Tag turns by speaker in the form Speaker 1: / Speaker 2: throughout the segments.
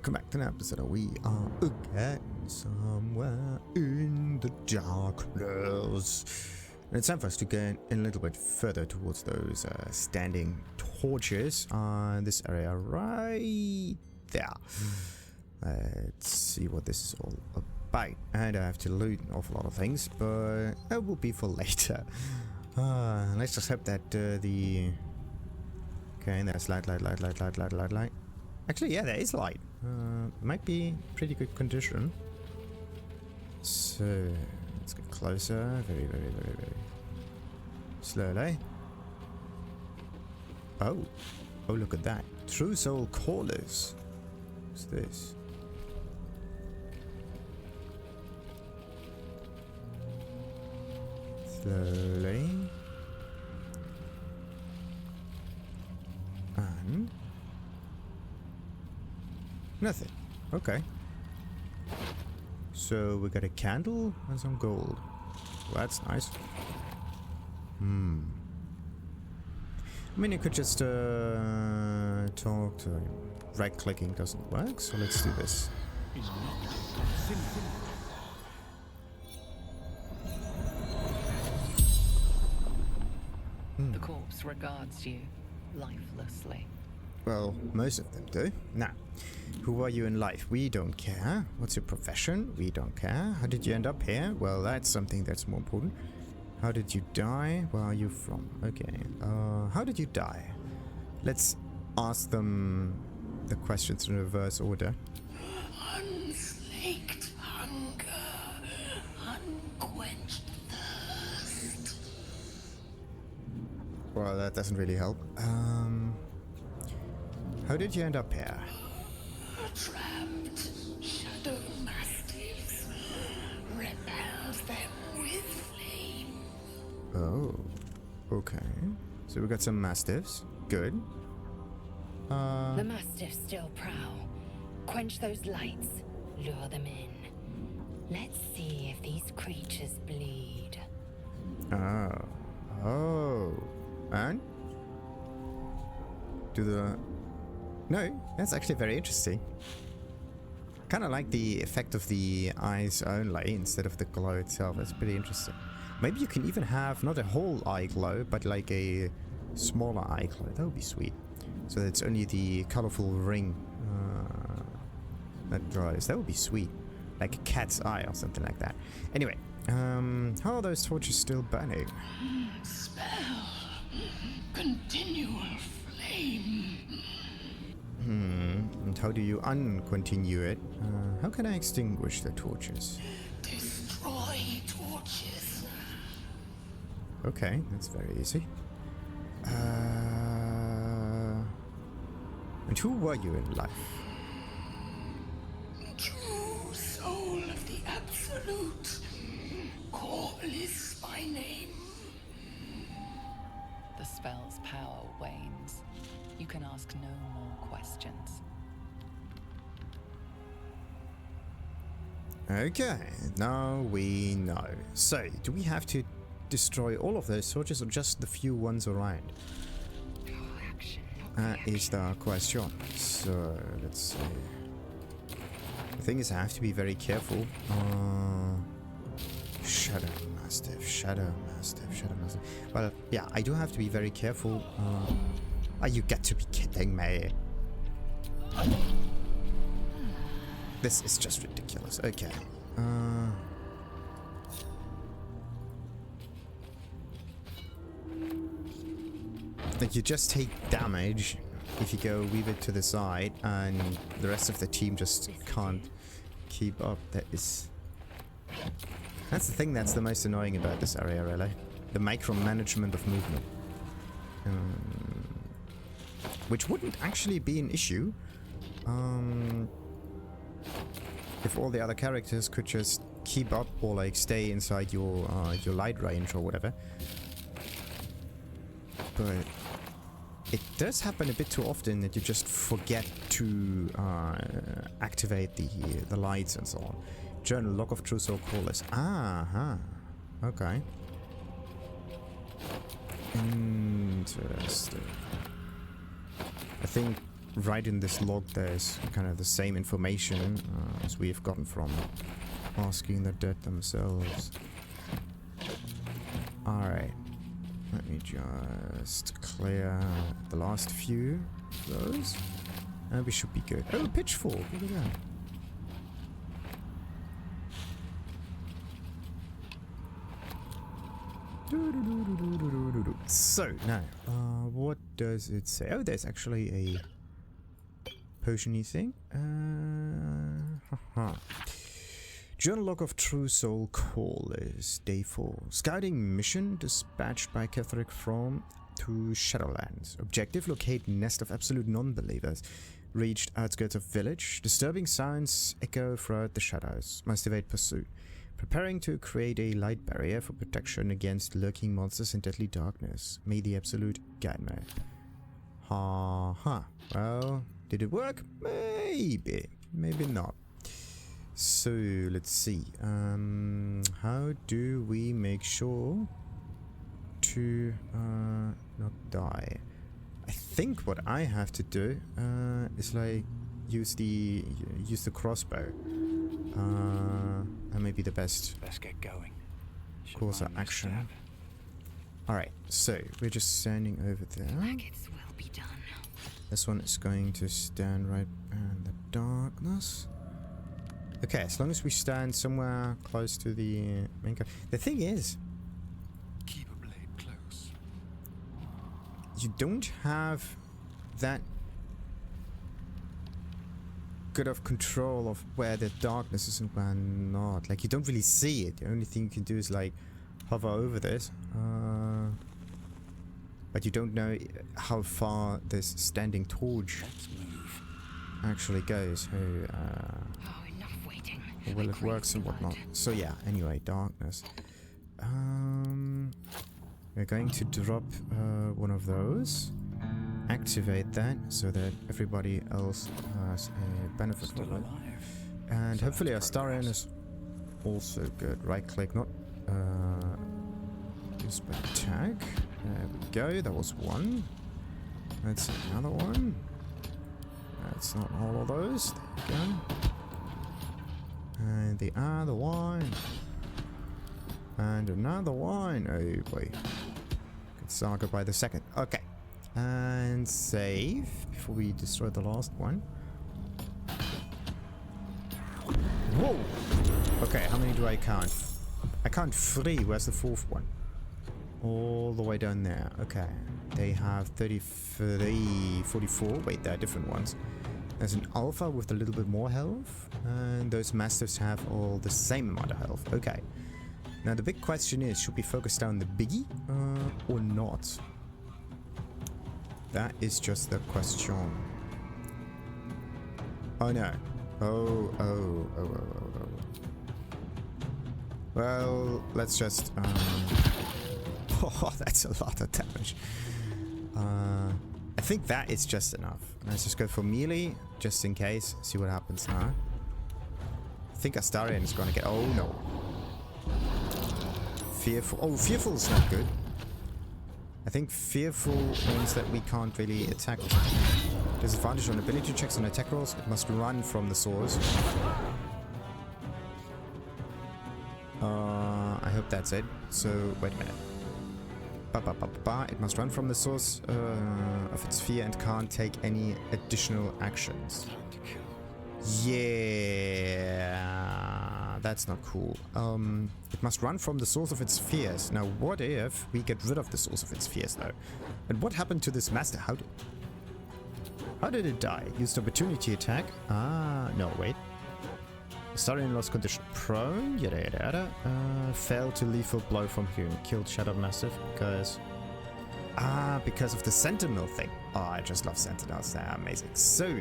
Speaker 1: welcome back to an episode of We Are Again Somewhere in the Darkness. And it's time for us to get a little bit further towards those standing torches on this area right there. Let's see what this is all about. And I have to loot an awful lot of things, but that will be for later. Let's just hope that the... Okay, there's light. Actually, yeah, there is light. Might be pretty good condition. So, let's get closer. Very slowly. Oh, look at that. True Soul Korliss. What's this? Slowly. And nothing. Okay. So we got a candle and some gold. Well, that's nice. I mean, you could just talk to him. Right clicking doesn't work, so let's do this.
Speaker 2: The corpse regards you lifelessly.
Speaker 1: Well, most of them do. Now, who are you in life? We don't care. What's your profession? We don't care. How did you end up here? Well, that's something that's more important. How did you die? Where are you from? Okay. How did you die? Let's ask them the questions in reverse order.
Speaker 3: Unslaked hunger, unquenched thirst.
Speaker 1: Well, that doesn't really help. How did you end up here?
Speaker 3: Trapped shadow mastiffs, repels them with flame.
Speaker 1: Oh, okay. So we got some mastiffs. Good.
Speaker 4: The mastiffs still prowl. Quench those lights. Lure them in. Let's see if these creatures bleed.
Speaker 1: Oh. And? No, that's actually very interesting. Kind of like the effect of the eyes only instead of the glow itself. That's pretty interesting. Maybe you can even have not a whole eye glow, but like a smaller eye glow. That would be sweet. So it's only the colorful ring that glows. That would be sweet. Like a cat's eye or something like that. Anyway, how are those torches still burning?
Speaker 3: Spell. Continual flame.
Speaker 1: And how do you uncontinue it? How can I extinguish the torches?
Speaker 3: Destroy torches.
Speaker 1: Okay, that's very easy. And who were you in life?
Speaker 3: True soul of the absolute. Korliss by name.
Speaker 2: The spell's power wanes. You can ask no more questions.
Speaker 1: Okay, now we know. So, do we have to destroy all of those torches or just the few ones around? That is the question. So, let's see. The thing is, I have to be very careful. Shadow Mastiff. Well, yeah, I do have to be very careful. You got to be kidding me. This is just ridiculous. Okay. Like, you just take damage if you go weave it to the side, and the rest of the team just can't keep up. That's the thing that's the most annoying about this area, really. The micromanagement of movement. Which wouldn't actually be an issue if all the other characters could just keep up or like stay inside your light range or whatever. But it does happen a bit too often that you just forget to activate the lights and so on. Journal log of True Soul Korliss. Okay. Interesting. I think right in this log there's kind of the same information as we have gotten from asking the dead themselves. Alright. Let me just clear the last few of those. And we should be good. Oh, pitchfork! Look at that. So, now, what does it say? Oh, there's actually a potion-y thing. Journal log of True Soul Korliss, Day 4. Scouting mission dispatched by Ketheric from to Shadowlands. Objective, locate nest of absolute non-believers. Reached outskirts of village. Disturbing sounds echo throughout the shadows. Must evade pursuit. Preparing to create a light barrier for protection against lurking monsters in deadly darkness. May the absolute guide me. Well, did it work? Maybe. Maybe not. So, let's see. How do we make sure to not die? I think what I have to do is like use the crossbow. That may be the best.
Speaker 5: Let's get going.
Speaker 1: Course of action. Alright, so we're just standing over there.
Speaker 4: Maggots will be done.
Speaker 1: This one is going to stand right in the darkness. Okay, as long as we stand somewhere close to the main car. The thing is,
Speaker 5: Keep a blade close.
Speaker 1: you don't have that good of control of where the darkness is and where not. Like, you don't really see it. The only thing you can do is like hover over this, but you don't know how far this standing torch actually goes.
Speaker 4: Enough waiting.
Speaker 1: How well it works and whatnot. So yeah, anyway, darkness. We're going to drop one of those. Activate that so that everybody else has a benefit from it. And hopefully Astarion is also good. Right click, not use by tag. There we go, that was one. That's another one. That's not all of those. There we go. And the other one. And another one. Oh boy. Good saga by the second. Okay. And save before we destroy the last one. Whoa! Okay, how many do I count? I count 3. Where's the 4th one? All the way down there. Okay. They have 33, 44. Wait, there are different ones. There's an alpha with a little bit more health. And those mastiffs have all the same amount of health. Okay. Now the big question is, should we focus down the biggie or not? That is just the question. Oh no. Oh. Well, let's just... oh, that's a lot of damage. I think that is just enough. Let's just go for melee, just in case. See what happens now. I think Astarion is gonna get... Oh no. Fearful. Oh, fearful is not good. I think fearful means that we can't really attack. Disadvantage on ability checks and attack rolls. It must run from the source. I hope that's it. So, wait a minute. It must run from the source of its sphere and can't take any additional actions. Yeah, that's not cool. It must run from the source of its spheres. Now, what if we get rid of the source of its spheres, though? And what happened to this master? How did it die? Used opportunity attack? No, wait. Starting lost condition. Prone, yada yada yada. Fell to lethal blow from human. Killed Shadow Mastiff because... because of the Sentinel thing. Oh, I just love Sentinels. They're amazing. So,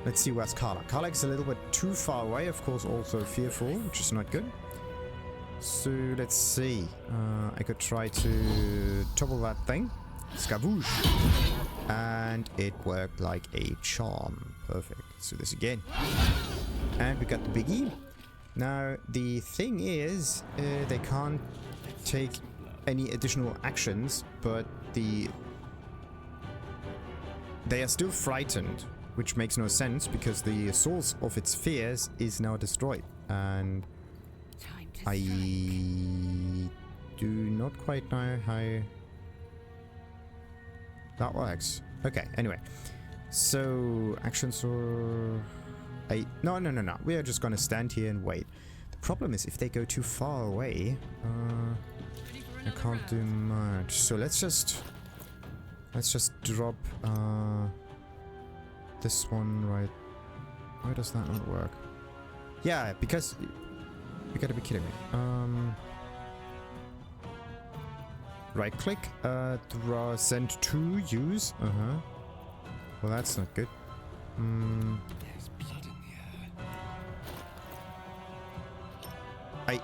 Speaker 1: let's see where's Karlach. Karlach is a little bit too far away. Of course, also fearful, which is not good. So, let's see. I could try to topple that thing. Skavoosh. And it worked like a charm. Perfect. Let's do this again. And we got the biggie. Now, the thing is, they can't take any additional actions, but the they are still frightened, which makes no sense because the source of its fears is now destroyed. And I do not quite know how that works. Okay, anyway. So, actions or... No. We are just gonna stand here and wait. The problem is if they go too far away, I can't do much. So let's just drop this one right. Why does that not work? Yeah, because you gotta be kidding me. Right click, draw, send to, use. Well, that's not good.
Speaker 5: There's blood in the air.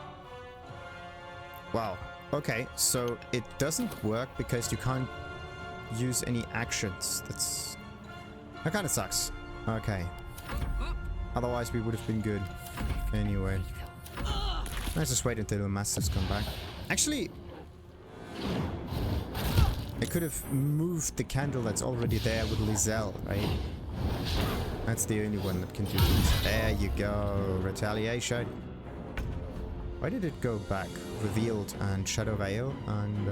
Speaker 1: Wow. Okay, so it doesn't work because you can't use any actions. That kind of sucks. Okay. Otherwise, we would have been good. Anyway. Let's just wait until the Mastiffs come back. Actually, I could have moved the candle that's already there with Lizelle, right? That's the only one that can do this. There you go. Retaliation. Why did it go back? Revealed and Shadow Veil and...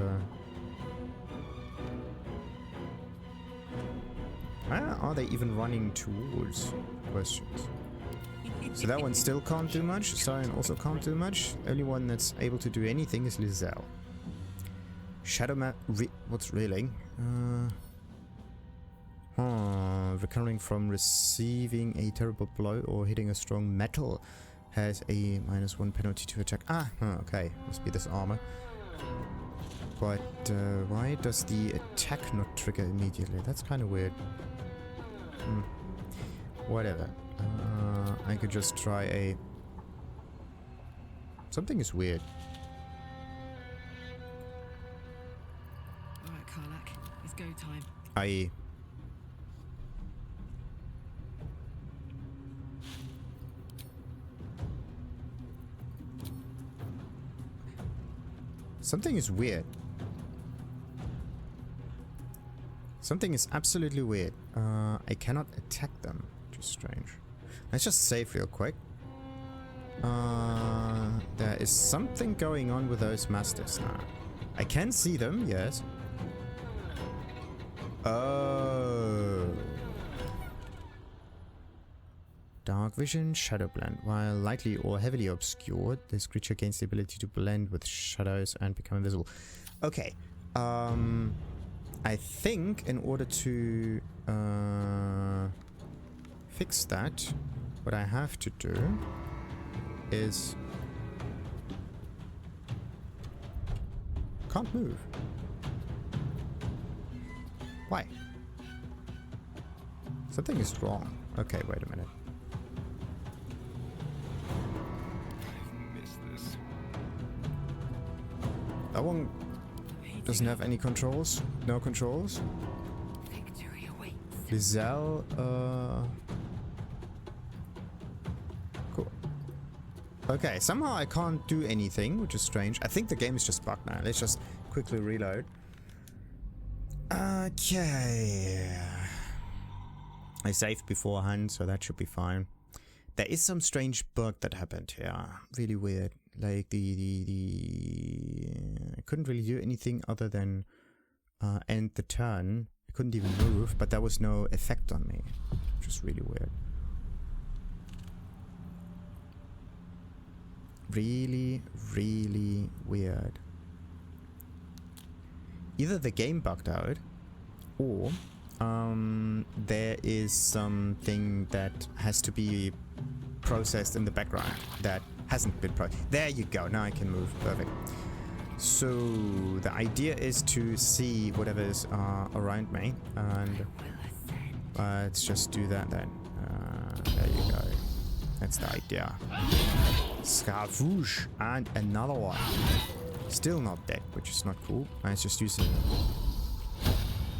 Speaker 1: Where are they even running towards? Questions. So that one still can't do much. Siren also can't do much. Only one that's able to do anything is Lizelle. Shadow what's reeling? Recovering from receiving a terrible blow or hitting a strong metal has a -1 penalty to attack. Okay. Must be this armor. But why does the attack not trigger immediately? That's kind of weird. Whatever. I could just try a... Something is weird.
Speaker 6: Alright, Karlak. It's go time.
Speaker 1: Something is weird. Something is absolutely weird. I cannot attack them, which is strange. Let's just save real quick. There is something going on with those Mastiffs now. I can see them, yes. Oh. Dark vision, shadow blend. While lightly or heavily obscured, this creature gains the ability to blend with shadows and become invisible. Okay. I think in order to fix that, what I have to do is... Can't move. Why? Something is wrong. Okay, wait a minute.
Speaker 5: I've missed this.
Speaker 1: That one doesn't have any controls. No controls.
Speaker 4: Victory awaits.
Speaker 1: Lizelle, cool. Okay, somehow I can't do anything, which is strange. I think the game is just bugged now. Let's just quickly reload. Okay. I saved beforehand, so that should be fine. There is some strange bug that happened here. Really weird. Like I couldn't really do anything other than end the turn. I couldn't even move, but there was no effect on me. Which is really weird. Really, really weird. Either the game bugged out, or there is something that has to be processed in the background that hasn't been processed. There you go, now I can move. Perfect. So the idea is to see whatever is around me, and let's just do that then. There you go. That's the idea. Scarfouche, and another one. Still not dead, which is not cool. Let's just use an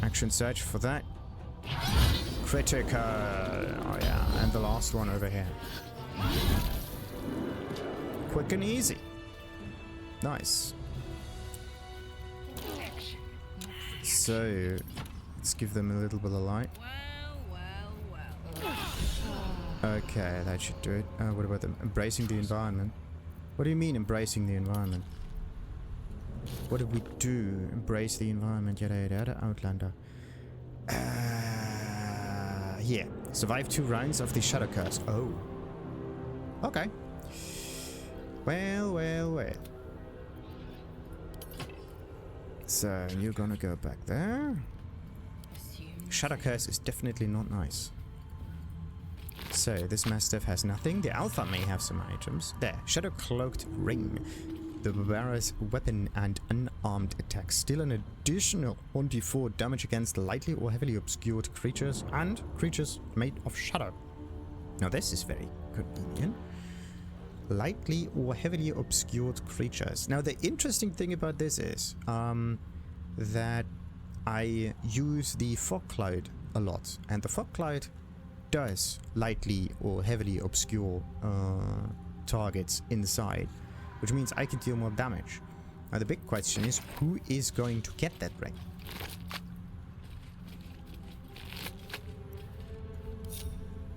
Speaker 1: action search for that. Critical. Oh yeah, and the last one over here. Quick and easy. Nice. So, Let's give them a little bit of light. Okay, that should do it. What about them? Embracing the environment. What do you mean, embracing the environment? What did we do? Embrace the environment, yada yada yada, Outlander. Yeah. Survive 2 rounds of the Shadow Curse. Oh. Okay. Well, well, well. So, you're gonna go back there. Shadow Curse is definitely not nice. So, this Mastiff has nothing. The Alpha may have some items. There. Shadow Cloaked Ring. The Barbarian's weapon and unarmed attacks. Still an additional 1d4 damage against lightly or heavily obscured creatures and creatures made of shadow. Now this is very convenient. Lightly or heavily obscured creatures. Now the interesting thing about this is that I use the fog cloud a lot, and the fog cloud does lightly or heavily obscure targets inside, which means I can deal more damage. Now the big question is, who is going to get that ring?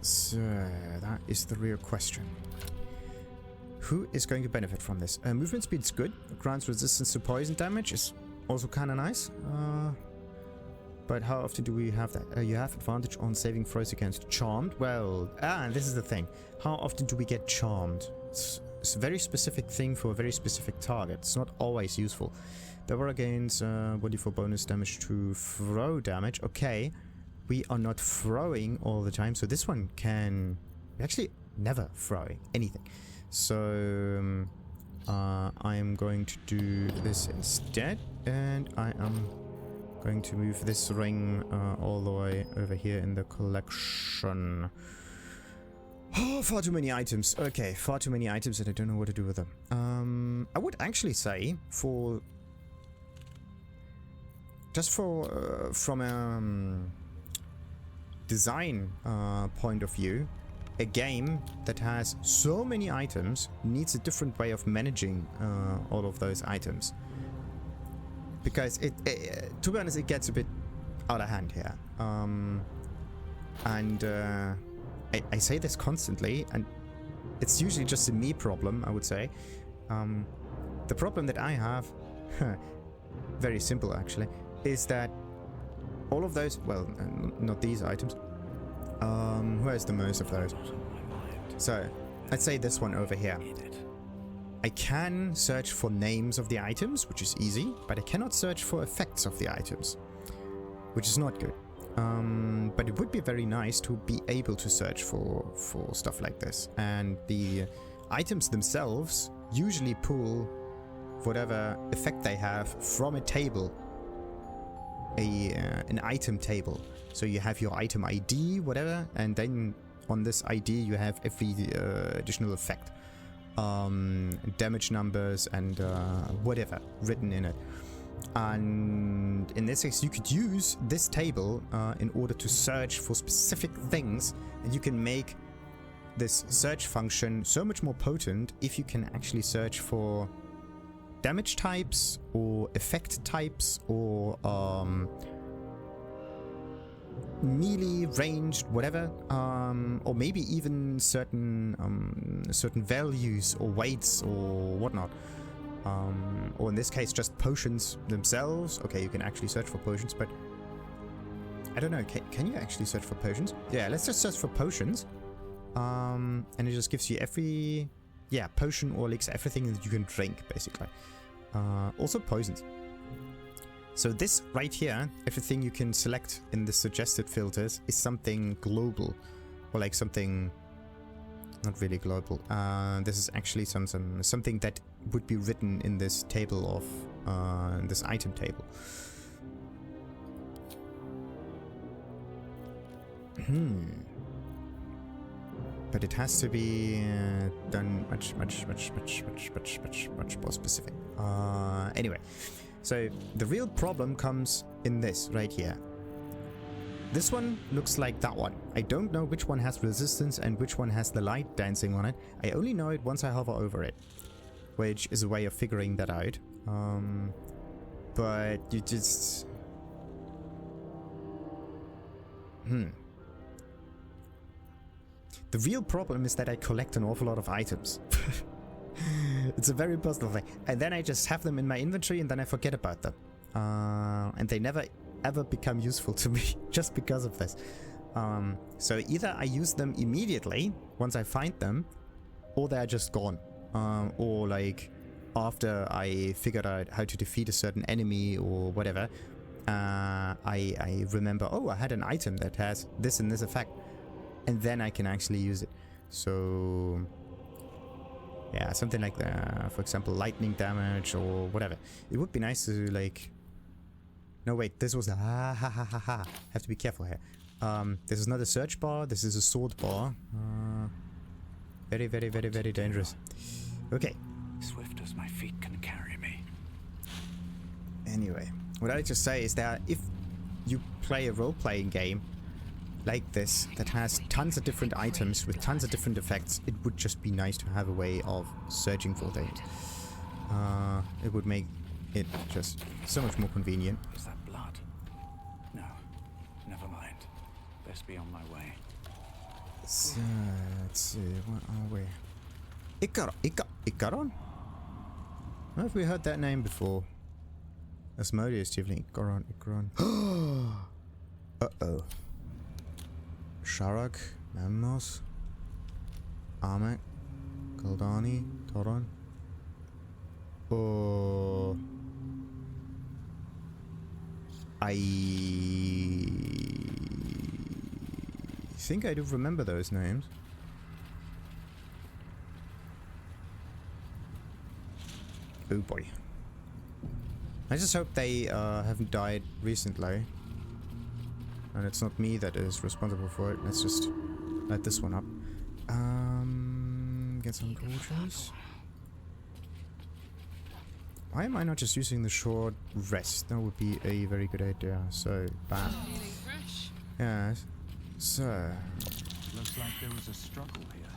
Speaker 1: So that is the real question. Who is going to benefit from this? Movement speed's good. Grants resistance to poison damage is also kind of nice. But how often do we have that? You have advantage on saving throws against Charmed. Well, this is the thing. How often do we get Charmed? It's a very specific thing for a very specific target. It's not always useful. Power gains body for bonus damage to throw damage. Okay, we are not throwing all the time, so this one can... We're actually never throwing anything. So I am going to do this instead, and I am going to move this ring all the way over here in the collection. Oh, far too many items. Okay, far too many items and I don't know what to do with them. I would actually say for... Just for... from a design point of view, a game that has so many items needs a different way of managing all of those items. Because to be honest, it gets a bit out of hand here. I say this constantly, and it's usually just a me problem, I would say. The problem that I have, very simple actually, is that all of those, well, not these items, where's the most of those? So, I'd say this one over here. I can search for names of the items, which is easy, but I cannot search for effects of the items, which is not good. But it would be very nice to be able to search for stuff like this. And the items themselves usually pull whatever effect they have from a table, an item table. So you have your item ID, whatever, and then on this ID you have every additional effect, damage numbers and whatever written in it. And in this case, you could use this table in order to search for specific things, and you can make this search function so much more potent if you can actually search for damage types or effect types or melee, ranged, whatever, or maybe even certain values or weights or whatnot. Or in this case, just potions themselves. Okay, you can actually search for potions, but I don't know. Can you actually search for potions? Yeah, let's just search for potions. And it just gives you every, potion or elixir, everything that you can drink, basically. Also poisons. So this right here, everything you can select in the suggested filters is something global, or like something not really global. This is actually something that would be written in this table of this item table. But it has to be done much more specific. Anyway, so the real problem comes in this right here. This one looks like that one. I don't know which one has resistance and which one has the light dancing on it. I only know it once I hover over it, which is a way of figuring that out. But you just... The real problem is that I collect an awful lot of items. It's a very personal thing. And then I just have them in my inventory and then I forget about them. And they never ever become useful to me just because of this. So either I use them immediately once I find them, or they're just gone. Or like after I figured out how to defeat a certain enemy or whatever, I remember, oh, I had an item that has this and this effect, and then I can actually use it. So yeah, something like that. For example, lightning damage or whatever. It would be nice to like... No, wait, this was a have to be careful here. This is not a search bar, this is a sword bar. Very, very, very, very dangerous. Okay.
Speaker 5: Swift as my feet can carry me.
Speaker 1: Anyway, what I just say is that if you play a role-playing game like this that has tons of different items with tons of different effects, it would just be nice to have a way of searching for things. It would make it just so much more convenient.
Speaker 5: Is that blood? No, never mind. Best be on my way.
Speaker 1: So, let's see, where are we? Ikaron? Where have we heard that name before? Asmodeus, Tiefling, Ikaron. Uh-oh. Sharak, Memnos, Amek, Kaldani, Toron. Oh... I think I do remember those names. Oh boy. I just hope they haven't died recently. And it's not me that is responsible for it. Let's just light this one up. Get some torches. Why am I not just using the short rest? That would be a very good idea. So, bam. Yes. So.
Speaker 5: Looks like there was a struggle here.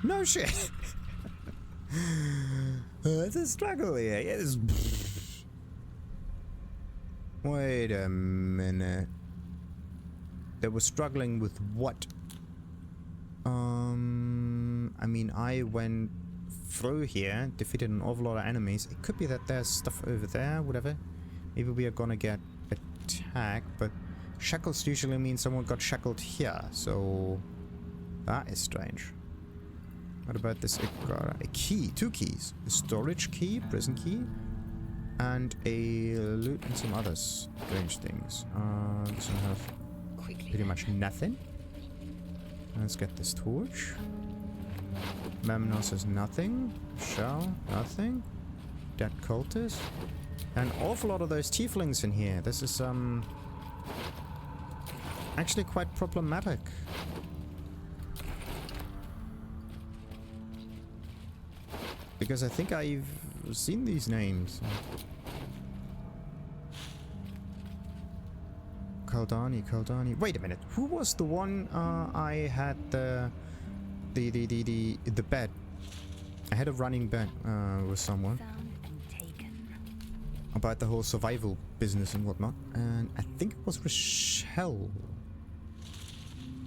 Speaker 1: No shit! There's a struggle here. Yes. Wait a minute. They were struggling with what? I mean, I went through here, defeated an awful lot of enemies. It could be that there's stuff over there, whatever. Maybe we are gonna get attacked, but shackles usually mean someone got shackled here, so that is strange. What about this? A key, 2 keys. A storage key, prison key, and a loot and some other strange things. This one has pretty much nothing. Let's get this torch. Memnos has nothing. Shell, nothing. Dead cultist. An awful lot of those tieflings in here. This is actually quite problematic. Because I think I've seen these names. Kaldani. Wait a minute. Who was the one I had the bet? I had a running bet with someone about the whole survival business and whatnot, and I think it was Rochelle.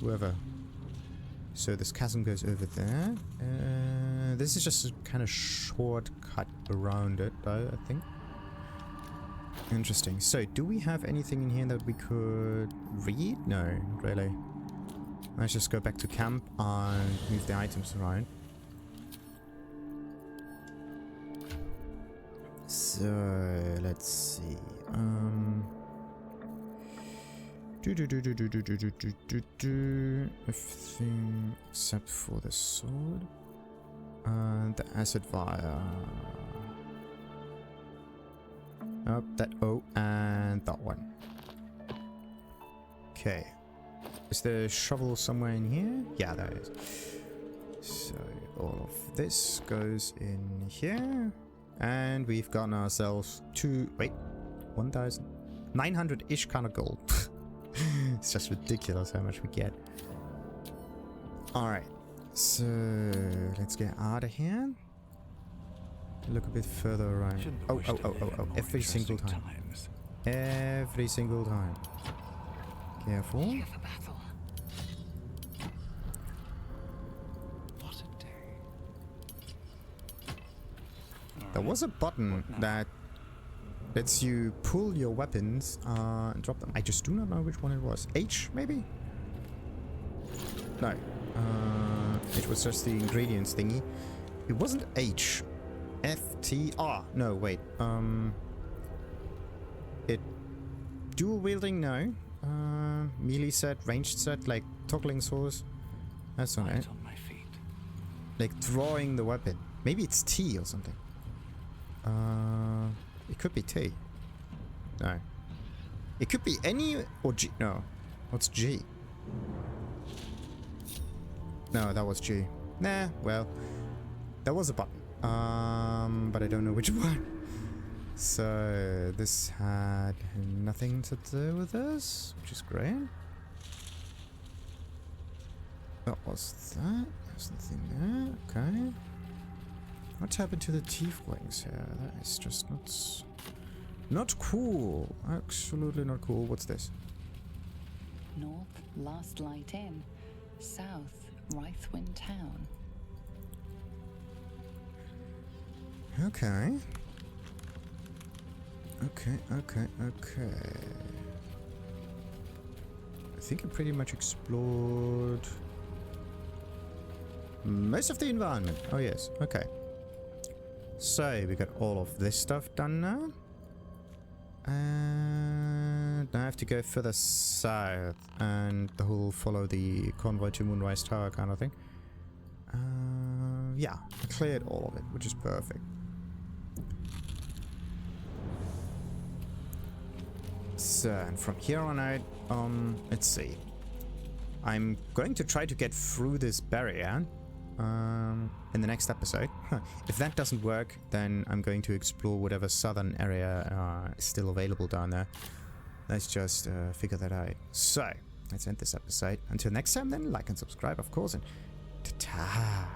Speaker 1: Whoever. So this chasm goes over there. This is just a kind of shortcut around it, though, I think. Interesting. So, do we have anything in here that we could read? No, not really. Let's just go back to camp and move the items around. So, let's see. Everything except for the sword. The acid vial. Oh, that. Oh, and that one. Okay. Is there a shovel somewhere in here? Yeah, there is. So, all of this goes in here. And we've gotten ourselves 1,900-ish kind of gold. It's just ridiculous how much we get. Alright. So, let's get out of here. Look a bit further around. Oh. Every single time. Every single time. Careful.
Speaker 4: Eager for battle.
Speaker 5: What a day.
Speaker 1: There was a button that lets you pull your weapons and drop them. I just do not know which one it was. H, maybe? No. It was just the ingredients thingy. It wasn't H. F, T, R. No, wait. It... Dual wielding? No. Melee set, ranged set, like toggling swords. That's not it.
Speaker 5: On my feet.
Speaker 1: Like drawing the weapon. Maybe it's T or something. It could be T. No. It could be any or G. No. What's G? No, that was G. Nah, well. There was a button. But I don't know which one. So, this had nothing to do with this, which is great. What was that? There's nothing there. Okay. What happened to the Tieflings here? That is just not cool. Absolutely not cool. What's this?
Speaker 2: North, Last Light Inn. South, Wraithwind Town.
Speaker 1: Okay. Okay. I think I pretty much explored most of the environment. Oh yes, okay. So, we got all of this stuff done now. And I have to go further south and the whole follow the convoy to Moonrise Tower kind of thing. Yeah, I cleared all of it, which is perfect. So, and from here on out, let's see. I'm going to try to get through this barrier in the next episode. If that doesn't work, then I'm going to explore whatever southern area is still available down there. Let's just figure that out. So, let's end this episode. Until next time then, like and subscribe, of course, and ta-ta!